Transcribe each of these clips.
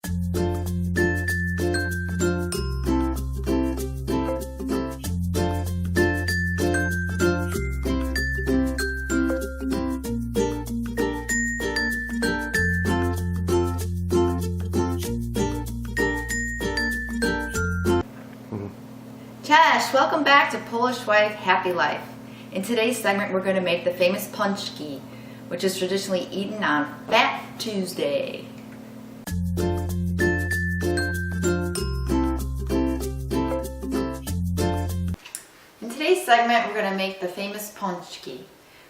Cześć! Welcome back to Polish Wife Happy Life. In today's segment we're going to make the famous paczki, which is traditionally eaten on Fat Tuesday. In today's segment we're going to make the famous paczki.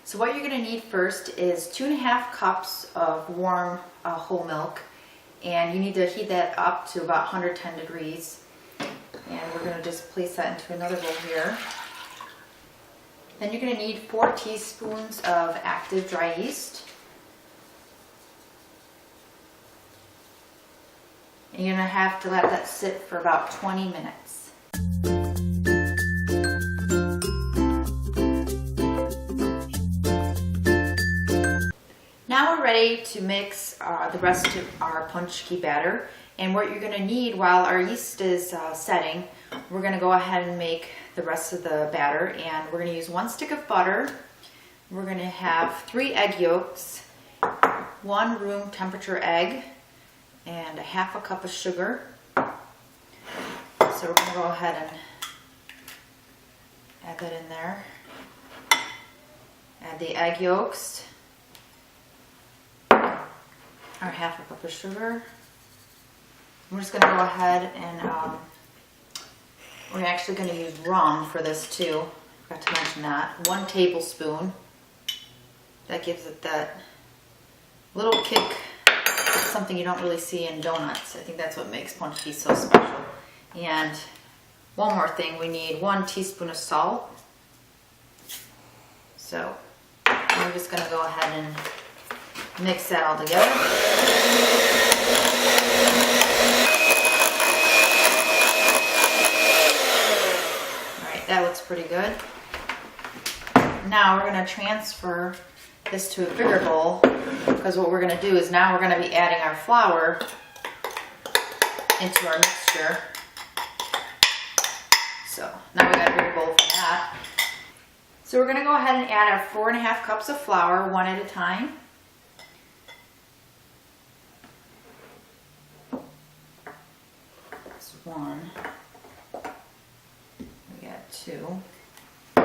So what you're going to need first is 2.5 cups of warm whole milk, and you need to heat that up to about 110 degrees. And we're going to just place that into another bowl here. Then you're going to need 4 teaspoons of active dry yeast. And you're going to have to let that sit for about 20 minutes. Now we're ready to mix the rest of our paczki batter. And what you're going to need while our yeast is setting, we're going to go ahead and make the rest of the batter. And we're going to use 1 stick of butter. We're going to have 3 egg yolks, 1 room temperature egg, and 1/2 cup of sugar. So we're going to go ahead and add that in there. Add the egg yolks, our 1/2 cup of sugar. We're just going to go ahead and we're actually going to use rum for this too. Forgot to mention that. 1 tablespoon. That gives it that little kick. It's something you don't really see in donuts. I think that's what makes paczki so special. And one more thing, we need 1 teaspoon of salt. So we're just going to go ahead and mix that all together. That looks pretty good. Now we're going to transfer this to a bigger bowl, because what we're going to do is now we're going to be adding our flour into our mixture. So now we got a bigger bowl for that. So we're going to go ahead and add our 4.5 cups of flour, one at a time. That's 1. 2. So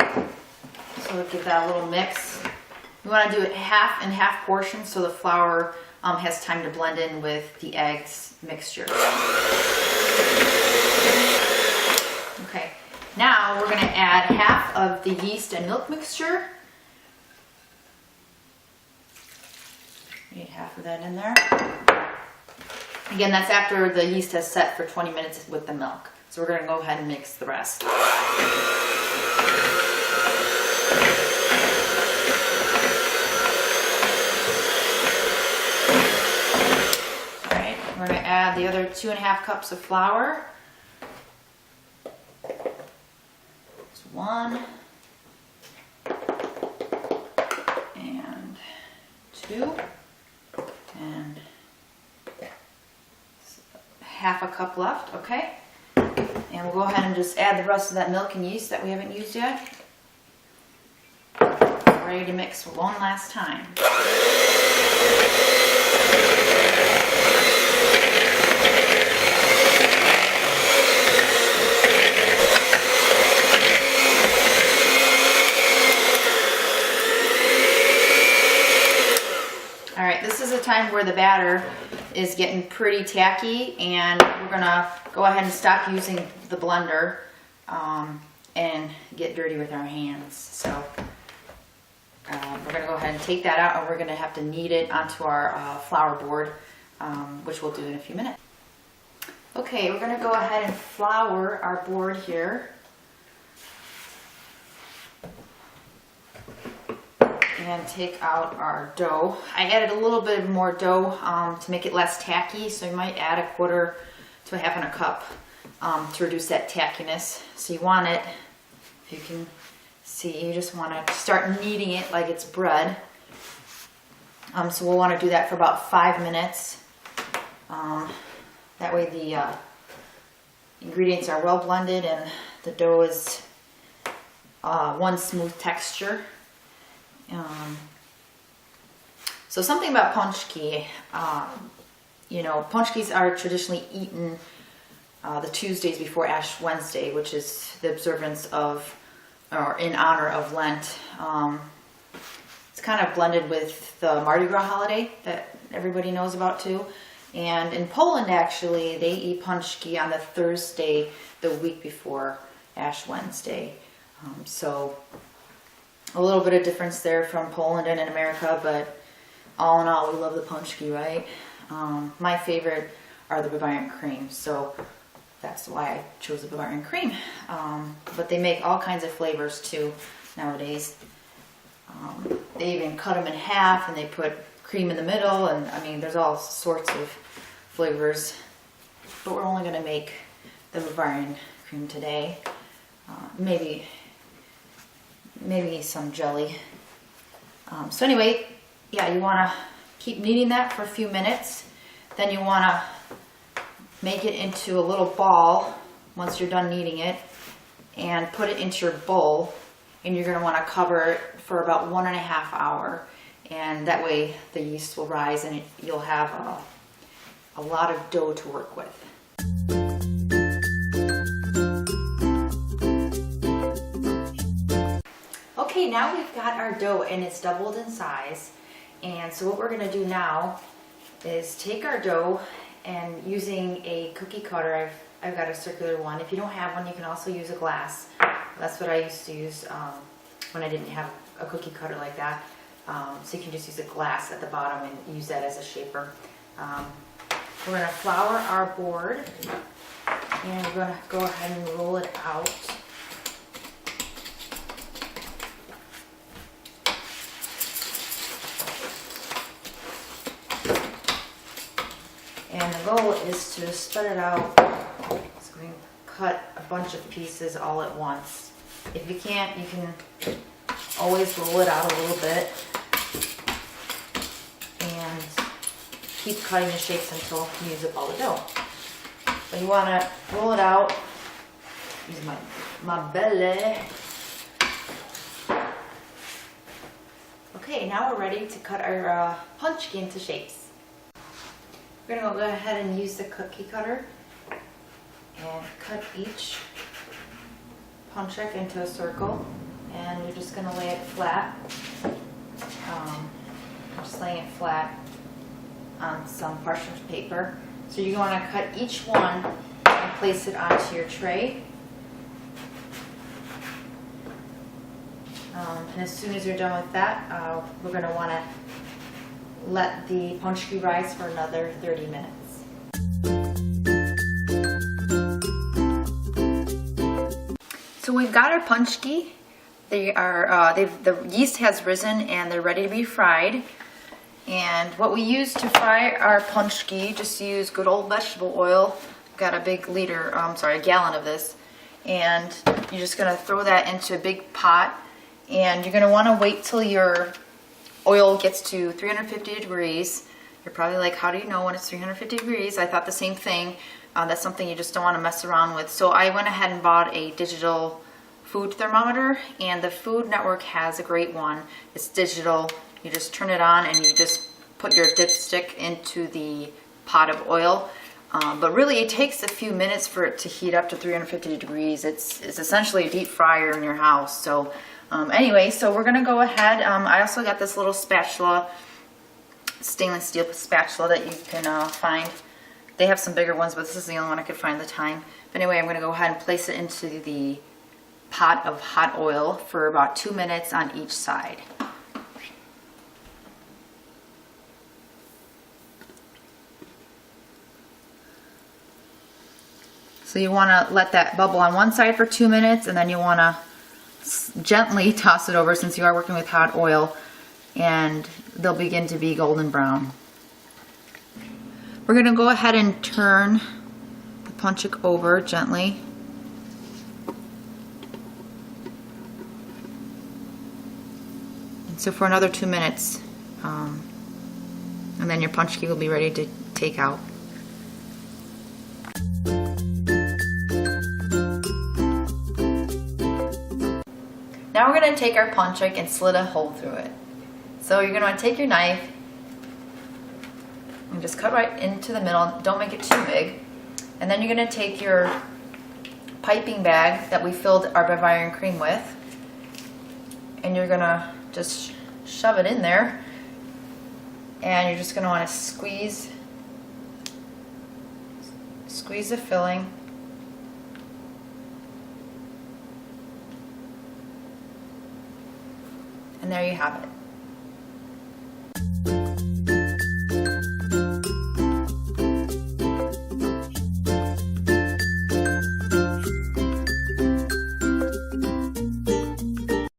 we'll give that a little mix. We want to do it half and half portions so the flour has time to blend in with the eggs mixture. Okay, now we're going to add 1/2 of the yeast and milk mixture. Need 1/2 of that in there. Again, that's after the yeast has set for 20 minutes with the milk. So we're going to go ahead and mix the rest. Alright, we're going to add the other 2.5 cups of flour. That's 1. And 2. And 1/2 cup left, okay? And we'll go ahead and just add the rest of that milk and yeast that we haven't used yet. Ready to mix one last time. Alright, this is a time where the batter is getting pretty tacky, and we're going to go ahead and stop using the blender and get dirty with our hands. So we're going to go ahead and take that out, and we're going to have to knead it onto our flour board, which we'll do in a few minutes. Okay, we're going to go ahead and flour our board here. And take out our dough. I added a little bit more dough to make it less tacky, so you might add 1/4 to 1/2 cup to reduce that tackiness. So you want it, if you can see, you just want to start kneading it like it's bread. So we'll want to do that for about 5 minutes. That way the ingredients are well blended and the dough is one smooth texture. So something about paczki, you know, paczkis are traditionally eaten the Tuesdays before Ash Wednesday, which is the observance of, or in honor of Lent. It's kind of blended with the Mardi Gras holiday that everybody knows about too. And in Poland, actually, they eat paczki on the Thursday, the week before Ash Wednesday. So a little bit of difference there from Poland and in America, but all in all, we love the paczki, right? My favorite are the Bavarian cream, so that's why I chose the Bavarian cream. But they make all kinds of flavors too nowadays. They even cut them in half and they put cream in the middle, and I mean, there's all sorts of flavors. But we're only going to make the Bavarian cream today. Maybe some jelly. So anyway, yeah, you want to keep kneading that for a few minutes. Then you want to make it into a little ball once you're done kneading it, and put it into your bowl. And you're going to want to cover it for about 1.5 hours. And that way the yeast will rise and you'll have a lot of dough to work with. Okay, now we've got our dough and it's doubled in size. And so what we're going to do now is take our dough, and using a cookie cutter, I've got a circular one. If you don't have one, you can also use a glass. That's what I used to use when I didn't have a cookie cutter like that. So you can just use a glass at the bottom and use that as a shaper. We're going to flour our board, and we're going to go ahead and roll it out. And the goal is to spread it out, so we can cut a bunch of pieces all at once. If you can't, you can always roll it out a little bit and keep cutting the shapes until you use up all the dough. But you want to roll it out. Use my belly. Okay, now we're ready to cut our paczki into shapes. We're going to go ahead and use the cookie cutter and cut each paczek into a circle, and you're just going to lay it flat. I'm just laying it flat on some parchment paper. So you want to cut each one and place it onto your tray. And as soon as you're done with that, we're going to want to let the paczki rise for another 30 minutes. So we've got our paczki. They are the yeast has risen and they're ready to be fried. And what we use to fry our paczki, just use good old vegetable oil. Got a big a gallon of this, and you're just gonna throw that into a big pot, and you're gonna want to wait till your oil gets to 350 degrees. You're probably like, how do you know when it's 350 degrees? I thought the same thing. That's something you just don't want to mess around with. So I went ahead and bought a digital food thermometer, and the Food Network has a great one. It's digital. You just turn it on and you just put your dipstick into the pot of oil. But really it takes a few minutes for it to heat up to 350 degrees. It's essentially a deep fryer in your house. So anyway, so we're gonna go ahead. I also got this little spatula, stainless steel spatula that you can find. They have some bigger ones, but this is the only one I could find at the time. But anyway, I'm gonna go ahead and place it into the pot of hot oil for about 2 minutes on each side. So you want to let that bubble on one side for 2 minutes, and then you want to gently toss it over, since you are working with hot oil, and they'll begin to be golden brown. We're going to go ahead and turn the paczek over gently. And so for another 2 minutes, and then your paczki will be ready to take out. Now we're going to take our punch and slit a hole through it. So you're going to want to take your knife and just cut right into the middle. Don't make it too big. And then you're going to take your piping bag that we filled our Bavarian cream with, and you're going to just shove it in there. And you're just going to want to squeeze the filling. And there you have it.